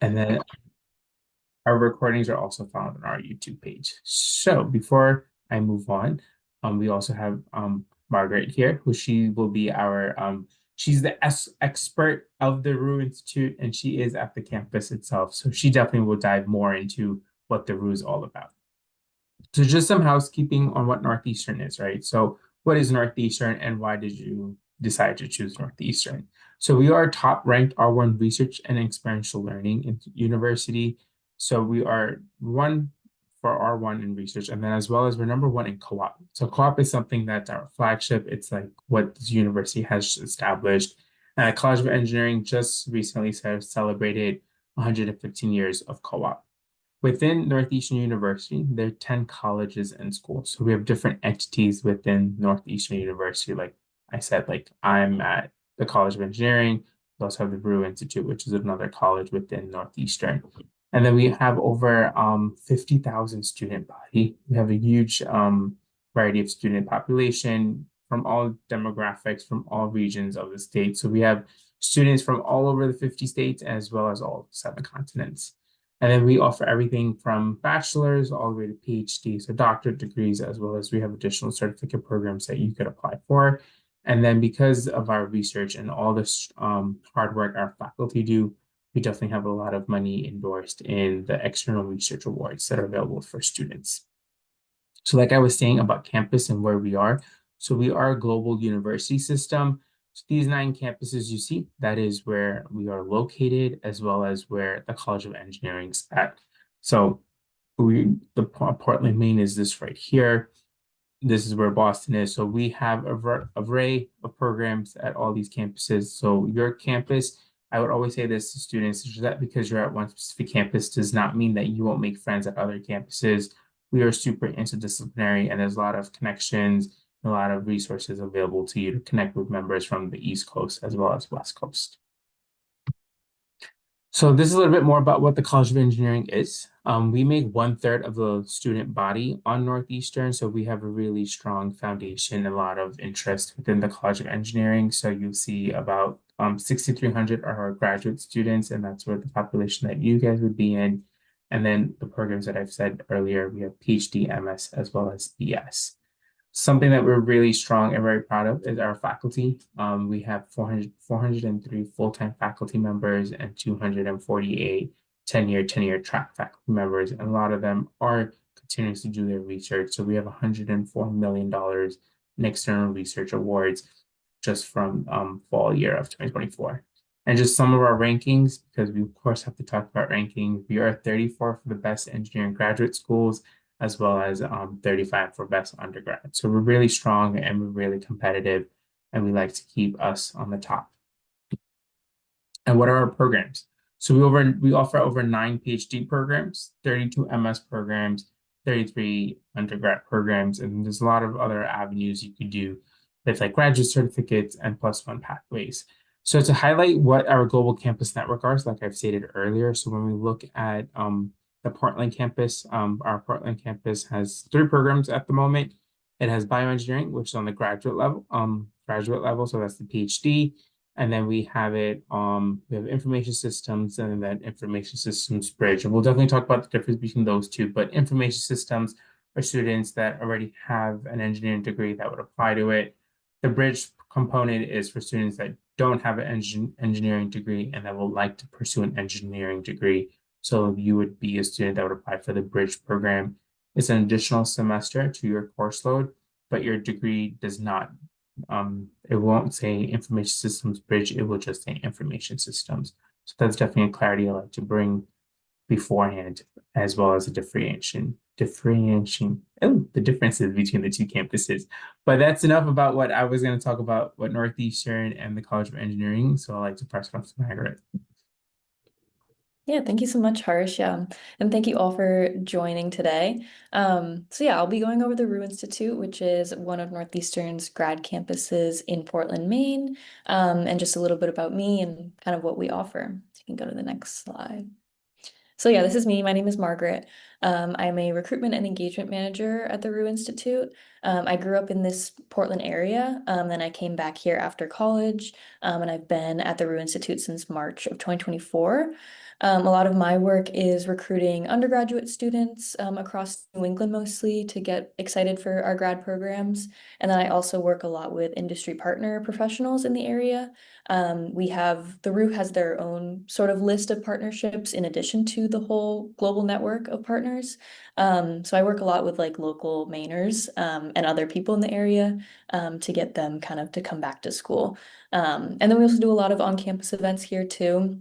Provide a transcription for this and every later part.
And then our recordings are also found on our YouTube page. So before I move on, we also have Margaret here, who she will be our she's the expert of the Roux Institute, and she is at the campus itself. So she definitely will dive more into what the Roux is all about. So just some housekeeping on what Northeastern is, right? So what is Northeastern and why did you decide to choose Northeastern? So we are top ranked R1 research and experiential learning university. So we are one for R1 in research, and then as well as we're number one in co-op. So co-op is something that's our flagship. It's like what this university has established. And the College of Engineering just recently celebrated 115 years of co-op. Within Northeastern University, there are 10 colleges and schools. So we have different entities within Northeastern University. Like I said, like I'm at the College of Engineering. We also have the Roux Institute, which is another college within Northeastern. And then we have over 50,000 student body. We have a huge variety of student population from all demographics, from all regions of the state. So we have students from all over the 50 states as well as all 7 continents. And then we offer everything from bachelor's all the way to PhD, so doctorate degrees, as well as we have additional certificate programs that you could apply for. And then because of our research and all this hard work our faculty do, we definitely have a lot of money endorsed in the external research awards that are available for students. So like I was saying about campus and where we are, so we are a global university system. So these 9 campuses you see, that is where we are located, as well as where the College of Engineering's at. So the Portland, Maine is this right here. This is where Boston is. So we have a array of programs at all these campuses. So your campus, I would always say this to students, is that because you're at one specific campus does not mean that you won't make friends at other campuses. We are super interdisciplinary, and there's a lot of connections, a lot of resources available to you to connect with members from the East Coast as well as West Coast. So this is a little bit more about what the College of Engineering is. We make 1/3 of the student body on Northeastern, so we have a really strong foundation, a lot of interest within the College of Engineering. So you'll see about 6,300 are our graduate students, and that's where the population that you guys would be in. And then the programs that I've said earlier, we have PhD, MS, as well as BS. Something that we're really strong and very proud of is our faculty. We have 403 full-time faculty members and 248 tenure track faculty members. And a lot of them are continuing to do their research. So we have $104 million in external research awards just from fall year of 2024. And just some of our rankings, because we of course have to talk about rankings. We are 34 for the best engineering graduate schools, as well as 35 for best undergrad. So we're really strong and we're really competitive, and we like to keep us on the top. And what are our programs? So we offer over 9 PhD programs, 32 MS programs, 33 undergrad programs, and there's a lot of other avenues you could do with like graduate certificates and +1 pathways. So to highlight what our global campus network are, like I've stated earlier, so when we look at the Portland campus, our Portland campus has 3 programs at the moment. It has bioengineering, which is on the graduate level, so that's the PhD. And then we have information systems and then information systems bridge. And we'll definitely talk about the difference between those two, but information systems are students that already have an engineering degree that would apply to it. The bridge component is for students that don't have an engineering degree and that would like to pursue an engineering degree. So you would be a student that would apply for the bridge program. It's an additional semester to your course load, but your degree does not it won't say information systems bridge, it will just say information systems. So that's definitely a clarity I like to bring beforehand, as well as a the differences between the 2 campuses. But that's enough about what I was going to talk about, what Northeastern and the College of Engineering. So I'd like to pass it off to Margaret. Yeah, thank you so much, Harsh. Yeah, and thank you all for joining today. So yeah, I'll be going over the Roux Institute, which is one of Northeastern's grad campuses in Portland, Maine, and just a little bit about me and kind of what we offer. So you can go to the next slide. So yeah, this is me. My name is Margaret. I'm a recruitment and engagement manager at the Roux Institute. I grew up in this Portland area, then I came back here after college, and I've been at the Roux Institute since March of 2024. A lot of my work is recruiting undergraduate students across New England mostly to get excited for our grad programs. And then I also work a lot with industry partner professionals in the area. The Roux has their own sort of list of partnerships in addition to the whole global network of partners. So I work a lot with like local Mainers and other people in the area to get them kind of to come back to school. And then we also do a lot of on-campus events here too.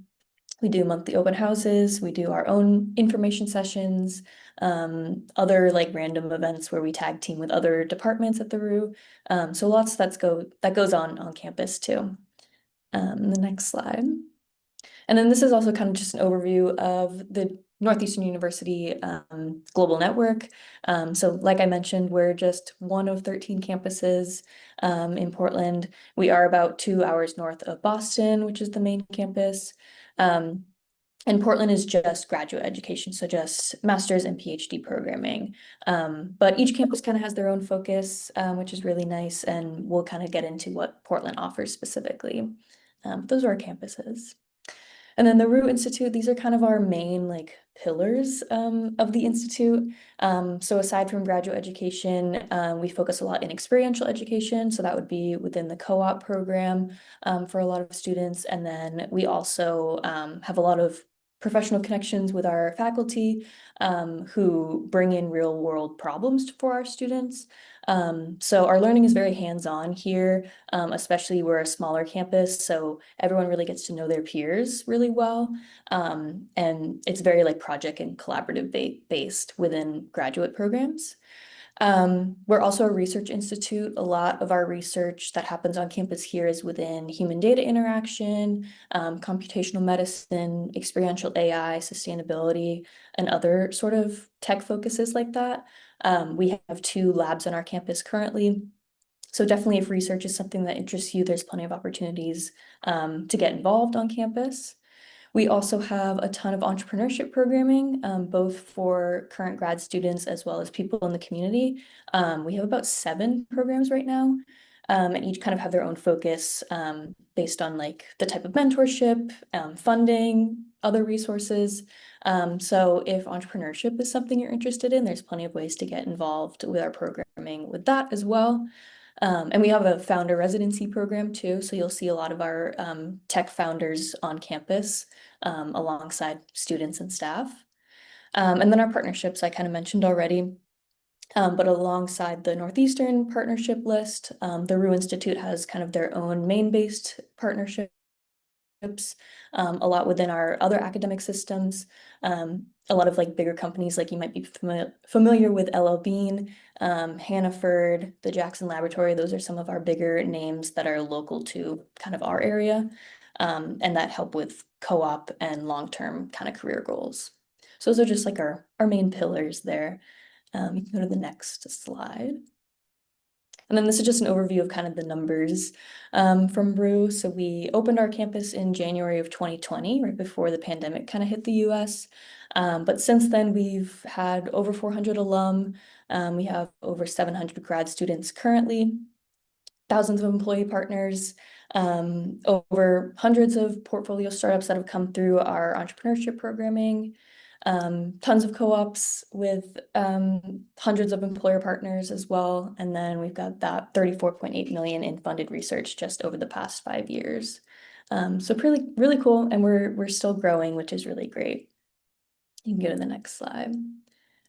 We do monthly open houses, we do our own information sessions, other like random events where we tag team with other departments at the Roux. So lots that goes on campus too. The next slide. And then this is also kind of just an overview of the Northeastern University global network. So like I mentioned, we're just one of 13 campuses in Portland. We are about 2 hours north of Boston, which is the main campus. Um, and Portland is just graduate education, so just master's and PhD programming. But each campus kind of has their own focus, which is really nice, and we'll kind of get into what Portland offers specifically. Those are our campuses. And then the Root Institute, these are kind of our main like pillars of the Institute. So aside from graduate education, we focus a lot in experiential education. So that would be within the co-op program for a lot of students. And then we also have a lot of professional connections with our faculty who bring in real world problems for our students. So our learning is very hands-on here, especially we're a smaller campus, so everyone really gets to know their peers really well. And it's very like project and collaborative based within graduate programs. We're also a research institute. A lot of our research that happens on campus here is within human data interaction, computational medicine, experiential AI, sustainability, and other sort of tech focuses like that. We have 2 labs on our campus currently. So definitely if research is something that interests you, there's plenty of opportunities to get involved on campus. We also have a ton of entrepreneurship programming, both for current grad students as well as people in the community. We have about 7 programs right now, and each kind of have their own focus based on like the type of mentorship, funding, other resources. So if entrepreneurship is something you're interested in, there's plenty of ways to get involved with our programming with that as well. And we have a founder residency program too. So you'll see a lot of our tech founders on campus alongside students and staff. And then our partnerships I kind of mentioned already. But alongside the Northeastern partnership list, the Roux Institute has kind of their own Maine-based partnership a lot within our other academic systems. A lot of like bigger companies, like you might be familiar with LL Bean, Hannaford, the Jackson Laboratory. Those are some of our bigger names that are local to kind of our area, and that help with co-op and long-term kind of career goals. So those are just like our main pillars there. You can go to the next slide. And then this is just an overview of kind of the numbers from Roux. So we opened our campus in January of 2020, right before the pandemic kind of hit the US. But since then, we've had over 400 alum. We have over 700 grad students currently, thousands of employee partners, over hundreds of portfolio startups that have come through our entrepreneurship programming, tons of co-ops with hundreds of employer partners as well. And then we've got that 34.8 million in funded research just over the past 5 years. So really cool. And we're still growing, which is really great. You can go to the next slide.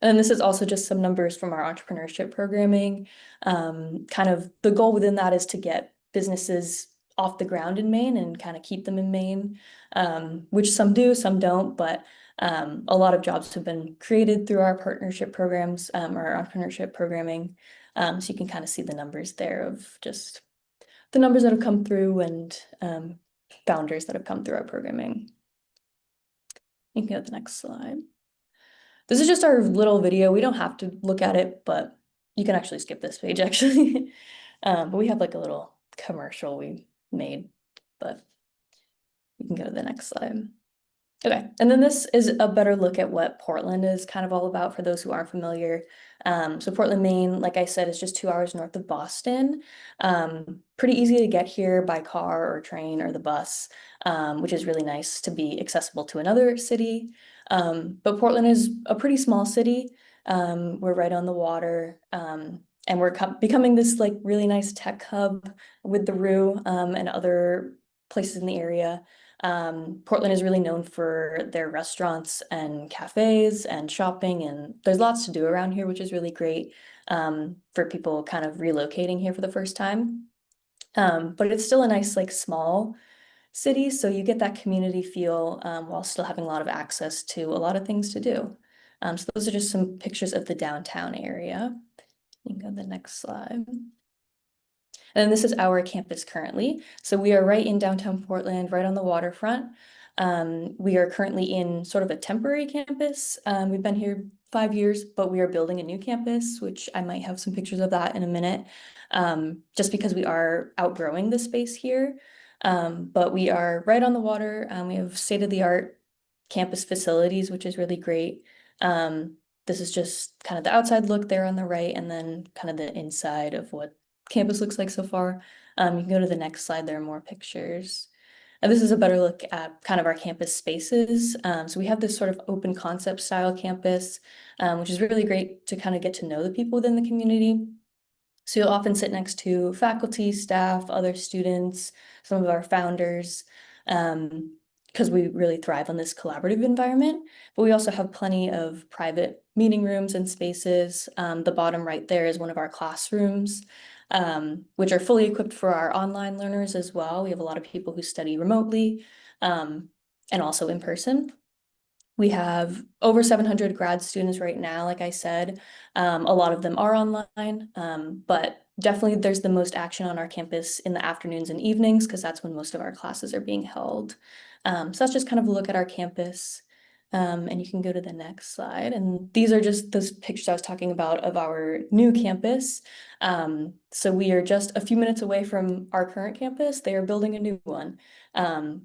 And this is also just some numbers from our entrepreneurship programming. Kind of the goal within that is to get businesses off the ground in Maine and kind of keep them in Maine, which some do, some don't, but a lot of jobs have been created through our partnership programs or our entrepreneurship programming. So you can kind of see the numbers there of just the numbers that have come through and founders that have come through our programming. You can go to the next slide. This is just our little video. We don't have to look at it, but you can actually skip this page actually. But we have like a little commercial we made, but you can go to the next slide. Okay, and then this is a better look at what Portland is kind of all about for those who aren't familiar. So Portland, Maine, like I said, is just 2 hours north of Boston. Pretty easy to get here by car or train or the bus, which is really nice to be accessible to another city. But Portland is a pretty small city. We're right on the water, and we're becoming this like really nice tech hub with the Roux, and other places in the area. Portland is really known for their restaurants and cafes and shopping, and there's lots to do around here, which is really great for people kind of relocating here for the first time. But it's still a nice, like, small city, so you get that community feel while still having a lot of access to a lot of things to do. So those are just some pictures of the downtown area. You can go to the next slide. And this is our campus currently. So we are right in downtown Portland, right on the waterfront. We are currently in sort of a temporary campus. We've been here 5 years, but we are building a new campus, which I might have some pictures of that in a minute, just because we are outgrowing the space here. But we are right on the water. We have state-of-the-art campus facilities, which is really great. This is just kind of the outside look there on the right, and then kind of the inside of what campus looks like so far. You can go to the next slide, there are more pictures. And this is a better look at kind of our campus spaces. So we have this sort of open concept style campus, which is really great to kind of get to know the people within the community. So you'll often sit next to faculty, staff, other students, some of our founders, because we really thrive on this collaborative environment. But we also have plenty of private meeting rooms and spaces. The bottom right there is one of our classrooms, which are fully equipped for our online learners as well. We have a lot of people who study remotely, and also in person. We have over 700 grad students right now, like I said. A lot of them are online, but definitely there's the most action on our campus in the afternoons and evenings because that's when most of our classes are being held. So that's just kind of a look at our campus. And you can go to the next slide. And these are just those pictures I was talking about of our new campus. So we are just a few minutes away from our current campus. They are building a new one,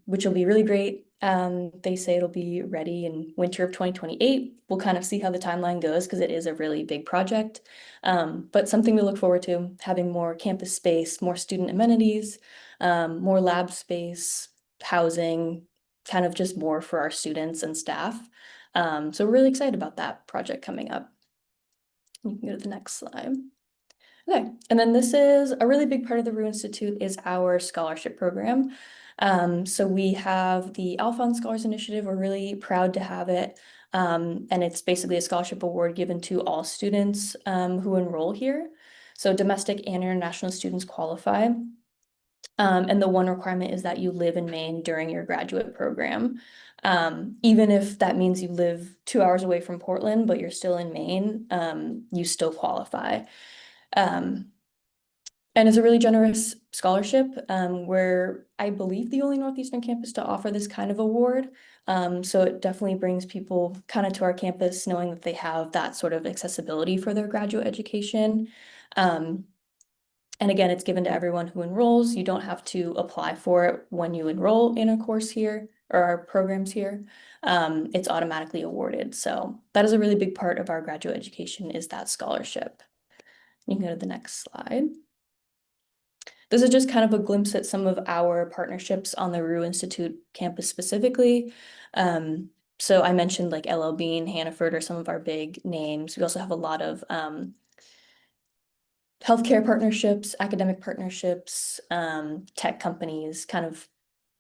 which will be really great. They say it'll be ready in winter of 2028. We'll kind of see how the timeline goes because it is a really big project. But something to look forward to, having more campus space, more student amenities, more lab space, housing, kind of just more for our students and staff. So we're really excited about that project coming up. You can go to the next slide. Okay, and then this is a really big part of the Roux Institute is our scholarship program. So we have the Alphonse Scholars Initiative. We're really proud to have it. And it's basically a scholarship award given to all students who enroll here. So domestic and international students qualify. And the one requirement is that you live in Maine during your graduate program. Even if that means you live 2 hours away from Portland, but you're still in Maine, you still qualify. Um, and it's a really generous scholarship. We're, I believe, the only Northeastern campus to offer this kind of award. So it definitely brings people kind of to our campus knowing that they have that sort of accessibility for their graduate education. Um, and again, it's given to everyone who enrolls. You don't have to apply for it when you enroll in a course here or our programs here. It's automatically awarded. So that is a really big part of our graduate education is that scholarship. You can go to the next slide. This is just kind of a glimpse at some of our partnerships on the Roux Institute campus specifically. So I mentioned like LL Bean, Hannaford are some of our big names. We also have a lot of healthcare partnerships, academic partnerships, tech companies, kind of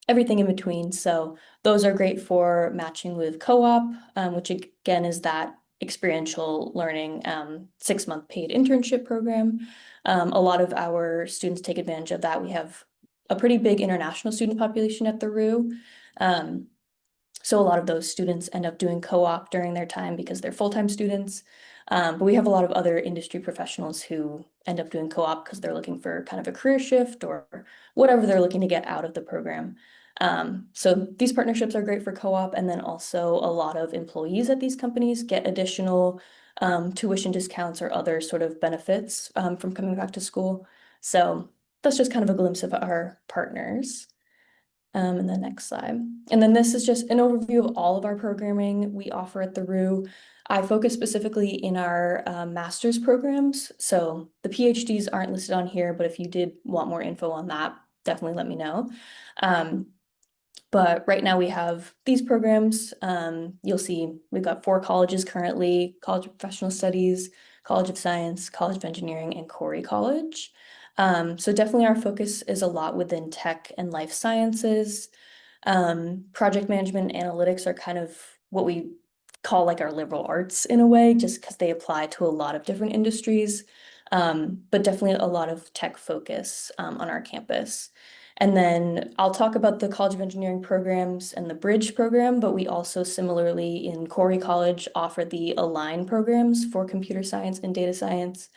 everything in between. So those are great for matching with co-op, which again is that experiential learning 6-month paid internship program. A lot of our students take advantage of that. We have a pretty big international student population at the Roux. So a lot of those students end up doing co-op during their time because they're full-time students. But we have a lot of other industry professionals who end up doing co-op because they're looking for kind of a career shift or whatever they're looking to get out of the program. So these partnerships are great for co-op, and then also a lot of employees at these companies get additional tuition discounts or other sort of benefits from coming back to school. So that's just kind of a glimpse of our partners. And the next slide. And then this is just an overview of all of our programming we offer at the Roux. I focus specifically in our master's programs. So the PhDs aren't listed on here, but if you did want more info on that, definitely let me know. But right now we have these programs. You'll see we've got 4 colleges currently: College of Professional Studies, College of Science, College of Engineering, and COE College. So definitely our focus is a lot within tech and life sciences. Project management and analytics are kind of what we call like our liberal arts in a way, just because they apply to a lot of different industries, but definitely a lot of tech focus on our campus. And then I'll talk about the College of Engineering programs and the Bridge program, but we also similarly in COE College offer the Align programs for computer science and data science,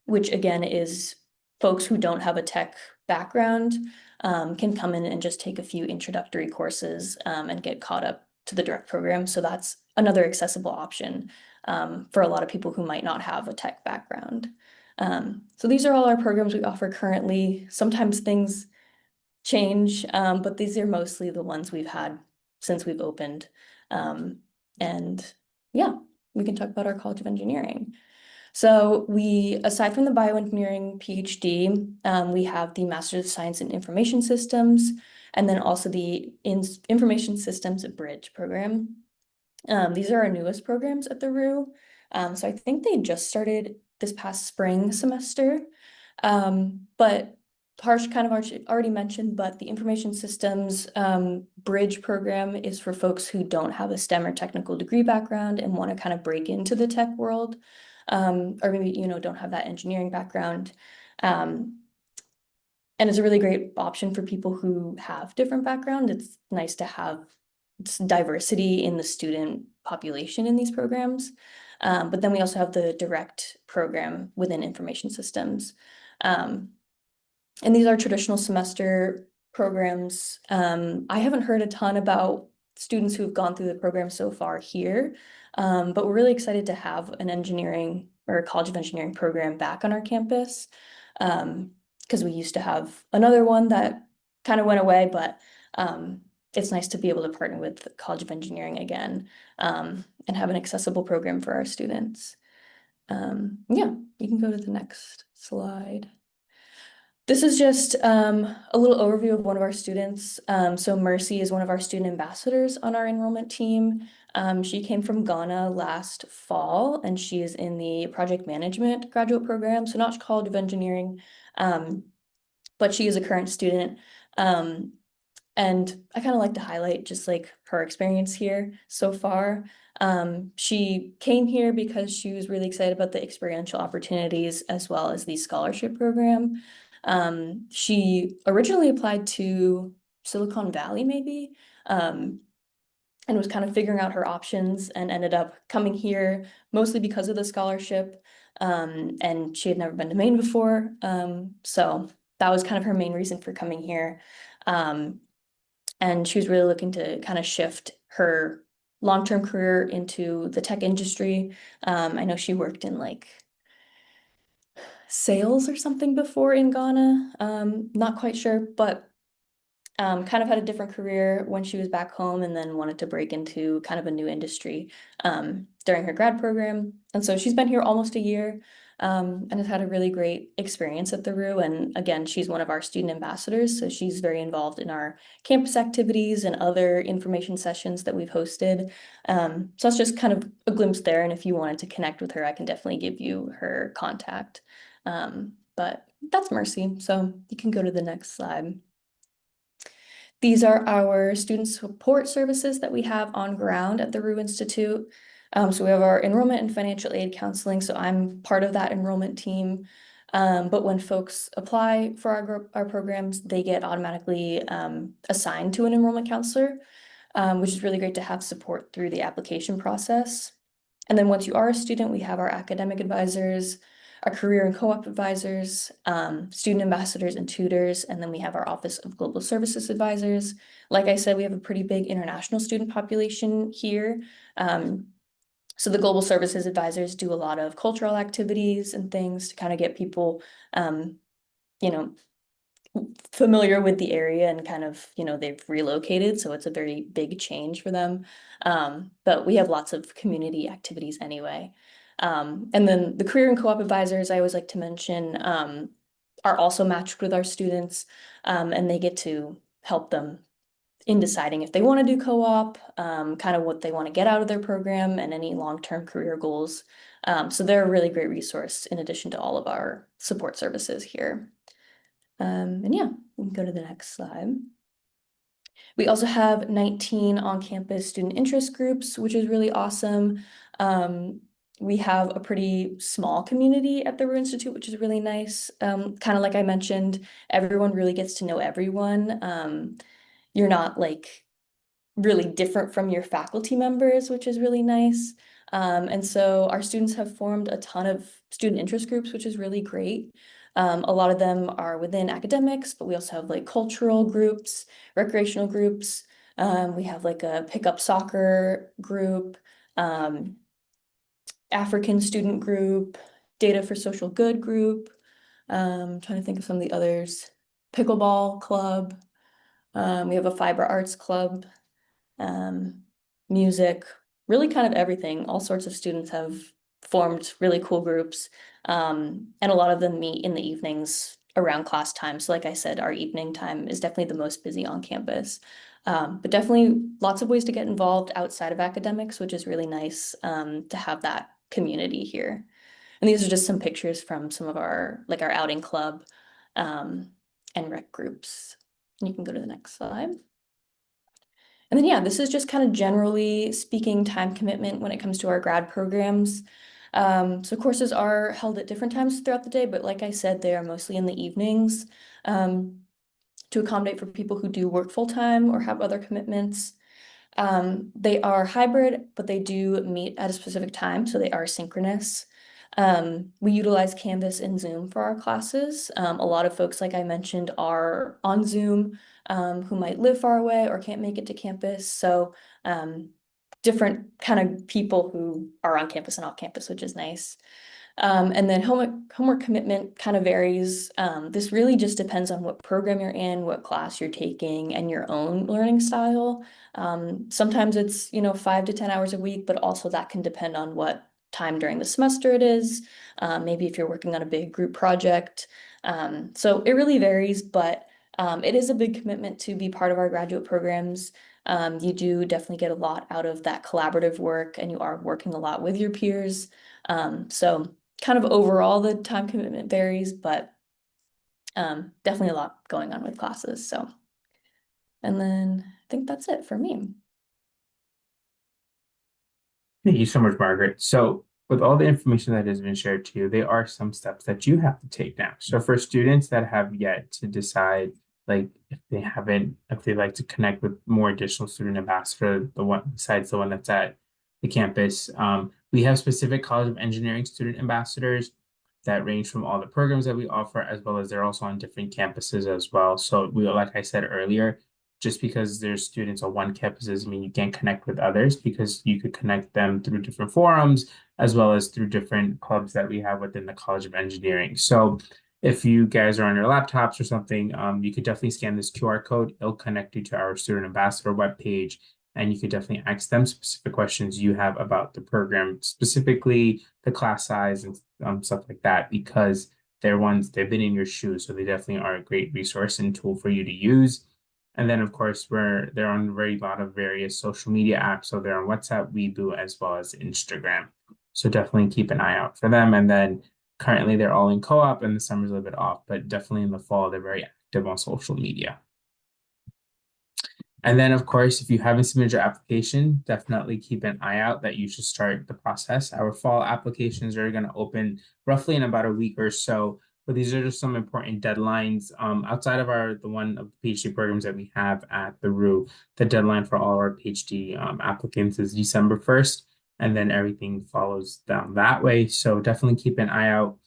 which again is folks who don't have a tech background can come in and just take a few introductory courses and get caught up to the direct program. So that's another accessible option for a lot of people who might not have a tech background. So these are all our programs we offer currently. Sometimes things change, but these are mostly the ones we've had since we've opened. And yeah, we can talk about our College of Engineering. So we, aside from the bioengineering PhD, we have the Master's of Science in Information Systems, and then also the Information Systems Bridge program. These are our newest programs at the Roux. So I think they just started this past spring semester. But Harsh kind of already mentioned, but the Information Systems Bridge program is for folks who don't have a STEM or technical degree background and want to kind of break into the tech world, or maybe, don't have that engineering background. And it's a really great option for people who have different background. It's nice to have diversity in the student population in these programs. But then we also have the direct program within information systems. And these are traditional semester programs. I haven't heard a ton about students who have gone through the program so far here, but we're really excited to have an engineering or a College of Engineering program back on our campus. Because we used to have another one that kind of went away, but it's nice to be able to partner with the College of Engineering again, and have an accessible program for our students. Yeah, you can go to the next slide. This is just a little overview of one of our students. So Mercy is one of our student ambassadors on our enrollment team. She came from Ghana last fall, and she is in the project management graduate program, so not College of Engineering, but she is a current student. And I kind of like to highlight just like her experience here so far. She came here because she was really excited about the experiential opportunities as well as the scholarship program. She originally applied to Silicon Valley, maybe, and was kind of figuring out her options and ended up coming here mostly because of the scholarship. And she had never been to Maine before. So that was kind of her main reason for coming here. And she was really looking to kind of shift her long-term career into the tech industry. I know she worked in like sales or something before in Ghana. Not quite sure, but kind of had a different career when she was back home and then wanted to break into kind of a new industry during her grad program. And so she's been here almost a year and has had a really great experience at the Roux. And again, she's one of our student ambassadors, so she's very involved in our campus activities and other information sessions that we've hosted. So that's just kind of a glimpse there. And if you wanted to connect with her, I can definitely give you her contact. But that's Mercy. So you can go to the next slide. These are our student support services that we have on ground at the Roux Institute. So we have our enrollment and financial aid counseling. So I'm part of that enrollment team. But when folks apply for our programs, they get automatically assigned to an enrollment counselor, which is really great to have support through the application process. And then once you are a student, we have our academic advisors, our career and co-op advisors, student ambassadors and tutors, and then we have our Office of Global Services advisors. Like I said, we have a pretty big international student population here. So the Global Services advisors do a lot of cultural activities and things to kind of get people, you know, familiar with the area and kind of, they've relocated, so it's a very big change for them. But we have lots of community activities anyway. And then the career and co-op advisors, I always like to mention, are also matched with our students, and they get to help them in deciding if they want to do co-op, kind of what they want to get out of their program, and any long-term career goals. So they're a really great resource in addition to all of our support services here. And yeah, we can go to the next slide. We also have 19 on-campus student interest groups, which is really awesome. We have a pretty small community at the Roux Institute, which is really nice. Kind of like I mentioned, everyone really gets to know everyone. You're not like really different from your faculty members, which is really nice. And so our students have formed a ton of student interest groups, which is really great. A lot of them are within academics, but we also have like cultural groups, recreational groups. We have like a pickup soccer group, um, African student group, data for social good group. Trying to think of some of the others. Pickleball club. We have a fiber arts club, um, music, really kind of everything. All sorts of students have formed really cool groups. And a lot of them meet in the evenings around class time. So like I said, our evening time is definitely the most busy on campus. But definitely lots of ways to get involved outside of academics, which is really nice to have that community here. And these are just some pictures from some of our outing club um, and rec groups. You can go to the next slide. And then, yeah, this is just kind of generally speaking time commitment when it comes to our grad programs. So courses are held at different times throughout the day, but like I said, they are mostly in the evenings um, to accommodate for people who do work full time or have other commitments. They are hybrid, but they do meet at a specific time, so they are synchronous. We utilize Canvas and Zoom for our classes. A lot of folks, like I mentioned, are on Zoom, who might live far away or can't make it to campus. So different kind of people who are on campus and off campus, which is nice. And then homework commitment kind of varies. This really just depends on what program you're in, what class you're taking, and your own learning style. Sometimes it's, 5 to 10 hours a week, but also that can depend on what time during the semester it is. Maybe if you're working on a big group project. So it really varies, but it is a big commitment to be part of our graduate programs. You do definitely get a lot out of that collaborative work, and you are working a lot with your peers. So kind of overall, the time commitment varies, but definitely a lot going on with classes. So, and then I think that's it for me. Thank you so much, Margaret. So, with all the information that has been shared to you, there are some steps that you have to take now. So, for students that have yet to decide, like if they like to connect with more additional student ambassador, the one besides the one that's at the campus, we have specific College of Engineering student ambassadors that range from all the programs that we offer, as well as they're also on different campuses as well. So, like I said earlier, just because there's students on one campus doesn't mean you can't connect with others, because you could connect them through different forums as well as through different clubs that we have within the College of Engineering. So if you guys are on your laptops or something, you could definitely scan this QR code. It'll connect you to our student ambassador webpage, and you could definitely ask them specific questions you have about the program, specifically the class size and stuff like that, because they've been in your shoes, so they definitely are a great resource and tool for you to use. And then, of course, they're on a very lot of various social media apps. So they're on WhatsApp, Weibo, as well as Instagram. So definitely keep an eye out for them. And then currently they're all in co-op, and the summer's a little bit off, but definitely in the fall, they're very active on social media. And then, of course, if you haven't submitted your application, definitely keep an eye out that you should start the process. Our fall applications are going to open roughly in about a week or so. But these are just some important deadlines. Outside of the one of the PhD programs that we have at the Roux, the deadline for all our PhD applicants is December 1st, and then everything follows down that way. So definitely keep an eye out.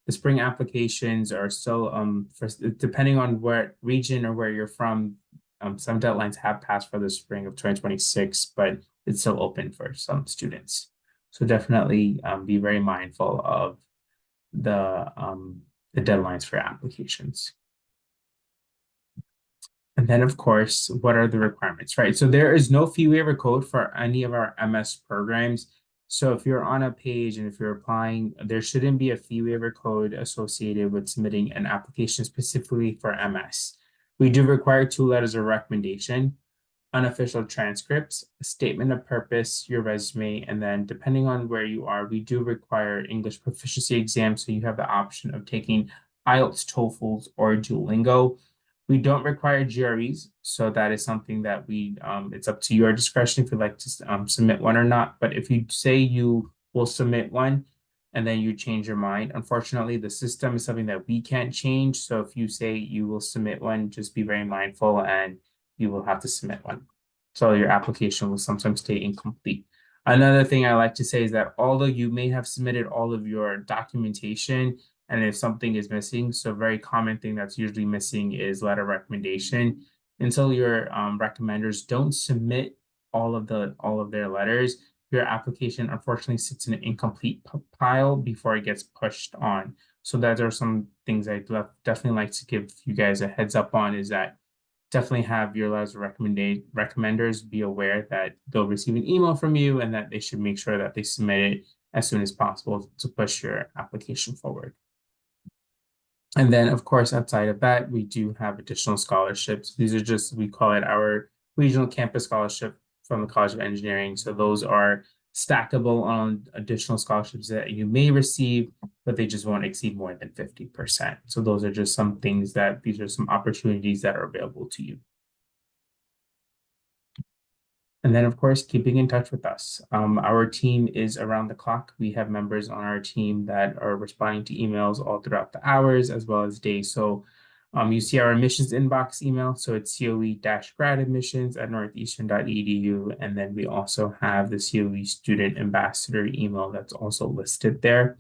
The spring applications are still, depending on what region or where you're from, some deadlines have passed for the spring of 2026, but it's still open for some students. So definitely be very mindful of the deadlines for applications. And then, of course, what are the requirements, right? So there is no fee waiver code for any of our MS programs. So if you're on a page and if you're applying, there shouldn't be a fee waiver code associated with submitting an application specifically for MS. We do require 2 letters of recommendation, unofficial transcripts, a statement of purpose, your resume, and then depending on where you are, we do require English proficiency exams. So you have the option of taking IELTS, TOEFLs, or Duolingo. We don't require GREs, so that is something that it's up to your discretion if you'd like to submit one or not. But if you say you will submit one and then you change your mind, unfortunately, the system is something that we can't change. So if you say you will submit one, just be very mindful and you will have to submit one. So your application will sometimes stay incomplete. Another thing I like to say is that although you may have submitted all of your documentation, and if something is missing, so a very common thing that's usually missing is letter recommendation. Until your recommenders don't submit all of their letters, your application unfortunately sits in an incomplete pile before it gets pushed on. So that are some things I'd definitely like to give you guys a heads up on is that definitely have your letters of recommenders be aware that they'll receive an email from you and that they should make sure that they submit it as soon as possible to push your application forward. And then, of course, outside of that, we do have additional scholarships. These are just, we call it our regional campus scholarship from the College of Engineering. So those are stackable on additional scholarships that you may receive, but they just won't exceed more than 50%. So those are just some things that these are some opportunities that are available to you. And then, of course, keeping in touch with us. Our team is around the clock. We have members on our team that are responding to emails all throughout the hours as well as days. So you see our admissions inbox email. So it's coe-grad-admissions@northeastern.edu. And then we also have the COE student ambassador email that's also listed there.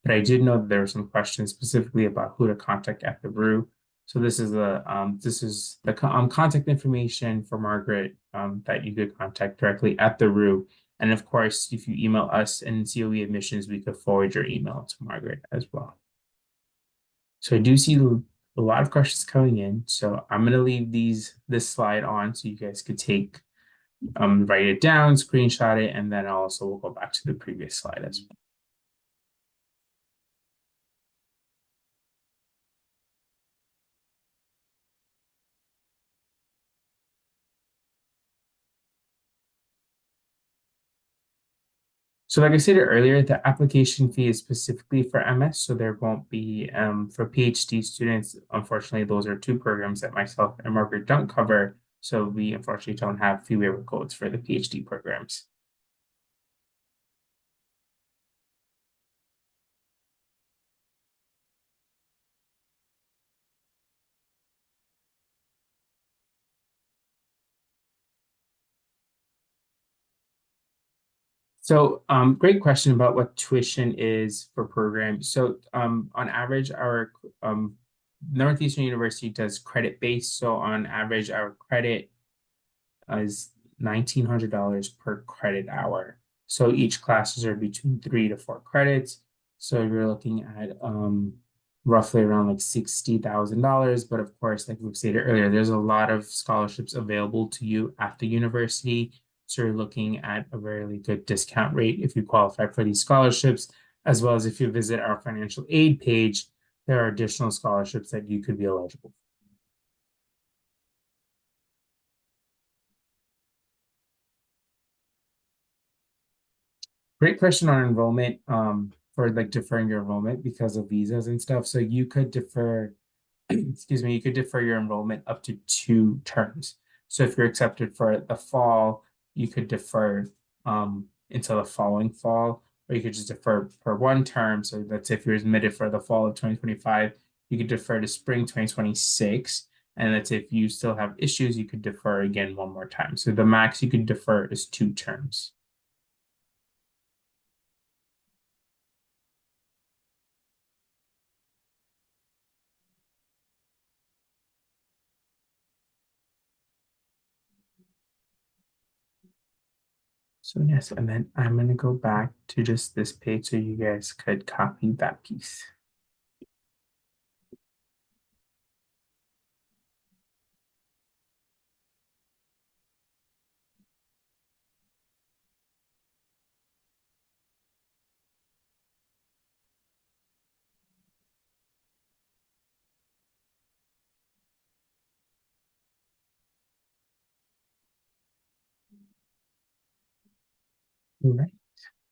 But I did know that there were some questions specifically about who to contact at the Roux. So this is the contact information for Margaret that you could contact directly at the Roux. And of course, if you email us and COE admissions, we could forward your email to Margaret as well. So I do see a lot of questions coming in. So I'm gonna leave this slide on so you guys could write it down, screenshot it, and then also we'll go back to the previous slide as well. So like I said earlier, the application fee is specifically for MS, so there won't be for PhD students. Unfortunately, those are 2 programs that myself and Margaret don't cover. So we unfortunately don't have fee waiver codes for the PhD programs. So great question about what tuition is for programs. So on average, our Northeastern University does credit based. So on average, our credit is $1,900 per credit hour. So each classes are between 3 to 4 credits. So you're looking at roughly around like $60,000. But of course, like we stated earlier, there's a lot of scholarships available to you at the university. So you're looking at a really good discount rate if you qualify for these scholarships, as well as if you visit our financial aid page, there are additional scholarships that you could be eligible for. Great question on enrollment, for like deferring your enrollment because of visas and stuff. So you could defer, excuse me, you could defer your enrollment up to 2 terms. So if you're accepted for the fall, you could defer until the following fall, or you could just defer for 1 term. So that's if you're admitted for the fall of 2025, you could defer to spring 2026. And that's if you still have issues, you could defer again 1 more time. So the max you could defer is 2 terms. So yes, and then I'm gonna go back to just this page so you guys could copy that piece. All right.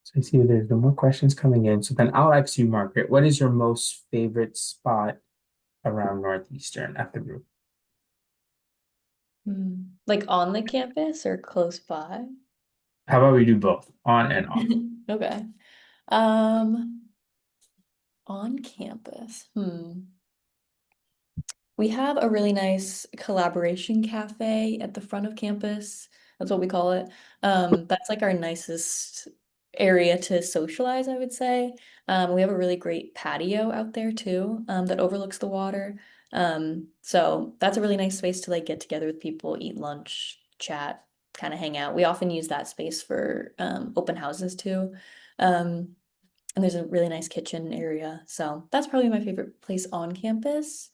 So I see there's no more questions coming in. So then I'll ask you, Margaret, what is your most favorite spot around Northeastern at the group? Like on the campus or close by? How about we do both, on and off? Okay. Um, on campus. We have a really nice collaboration cafe at the front of campus. That's what we call it. That's like our nicest area to socialize, I would say. We have a really great patio out there too, that overlooks the water. So that's a really nice space to like get together with people, eat lunch, chat, kind of hang out. We often use that space for open houses too. Um, and there's a really nice kitchen area. So that's probably my favorite place on campus.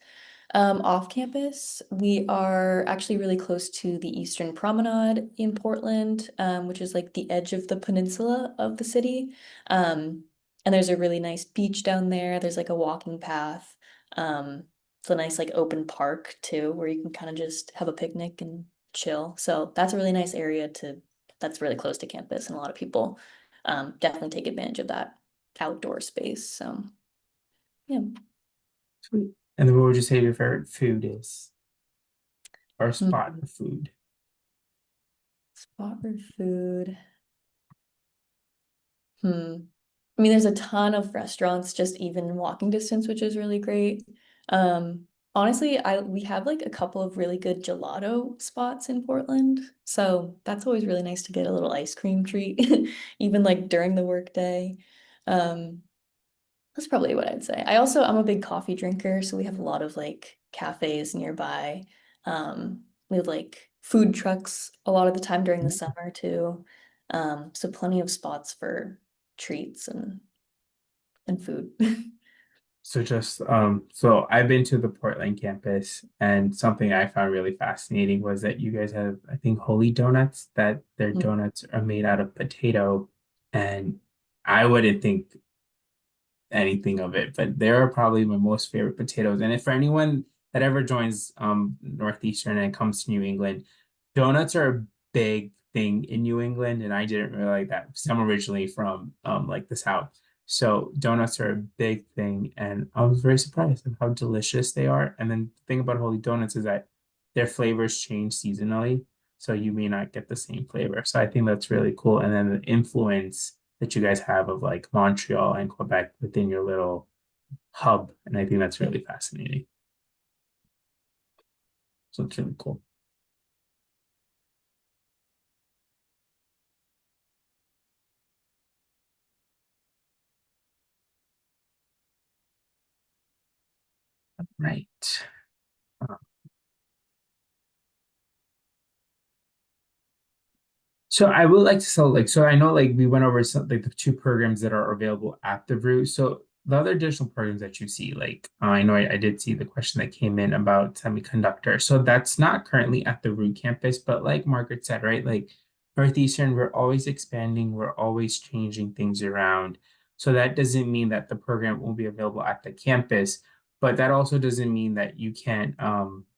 Off campus, we are actually really close to the Eastern Promenade in Portland, which is like the edge of the peninsula of the city. And there's a really nice beach down there. There's like a walking path. It's a nice like open park too, where you can kind of just have a picnic and chill. So that's a really nice area that's really close to campus, and a lot of people definitely take advantage of that outdoor space. So yeah. Sweet. And then what would you say your favorite food is? Or spot Hmm. of food? Spot for food. I mean, there's a ton of restaurants just even walking distance, which is really great. Honestly, I we have like a couple of really good gelato spots in Portland. So that's always really nice to get a little ice cream treat, even like during the workday. Um, that's probably what I'd say. I'm a big coffee drinker, so we have a lot of like cafes nearby. We have like food trucks a lot of the time during the summer too. So plenty of spots for treats and food. So just so I've been to the Portland campus, and something I found really fascinating was that you guys have, I think, Holy Donuts, that their donuts are made out of potato, and I wouldn't think anything of it, but they're probably my most favorite potatoes. And if for anyone that ever joins Northeastern and comes to New England, donuts are a big thing in New England, and I didn't realize that because I'm originally from like the South. So donuts are a big thing, and I was very surprised at how delicious they are. And then the thing about Holy Donuts is that their flavors change seasonally, so you may not get the same flavor. So I think that's really cool. And then the influence that you guys have of like Montreal and Quebec within your little hub. And I think that's really fascinating. So it's really cool. Right. So I would like to sell like so I know like we went over some like the two programs that are available at the Roux. So the other additional programs that you see, like I know I did see the question that came in about semiconductor. So that's not currently at the Roux campus, but like Margaret said, right? Like Northeastern, we're always expanding, we're always changing things around. So that doesn't mean that the program won't be available at the campus, but that also doesn't mean that you can't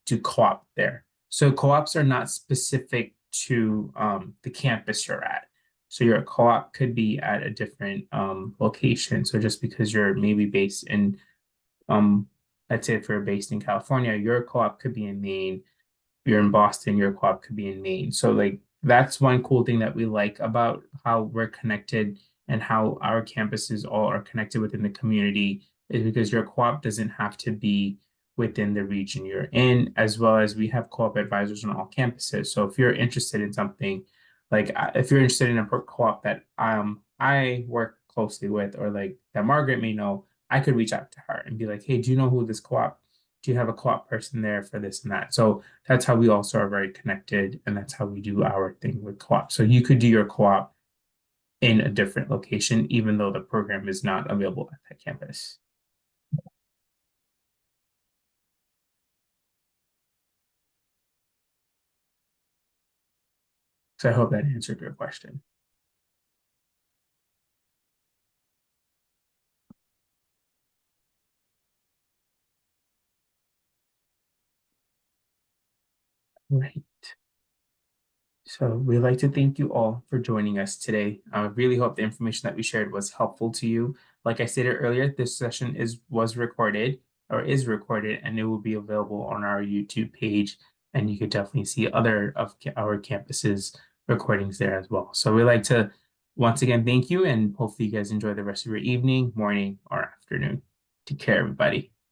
do co-op there. So co-ops are not specific to the campus you're at. So your co-op could be at a different location. So just because you're maybe based in, um, let's say if you're based in California, your co-op could be in Maine, you're in Boston, your co-op could be in Maine. So like that's one cool thing that we like about how we're connected and how our campuses all are connected within the community is because your co-op doesn't have to be within the region you're in, as well as we have co-op advisors on all campuses. So if you're interested in something, like if you're interested in a co-op that I work closely with or like that Margaret may know, I could reach out to her and be like, hey, do you know who this co-op? Do you have a co-op person there for this and that? So that's how we also are very connected, and that's how we do our thing with co-op. So you could do your co-op in a different location, even though the program is not available at that campus. So I hope that answered your question. Right. So we'd like to thank you all for joining us today. I really hope the information that we shared was helpful to you. Like I stated earlier, this session was recorded or is recorded, and it will be available on our YouTube page. And you could definitely see other of our campuses recordings there as well. So we'd like to once again thank you, and hopefully you guys enjoy the rest of your evening, morning, or afternoon. Take care, everybody.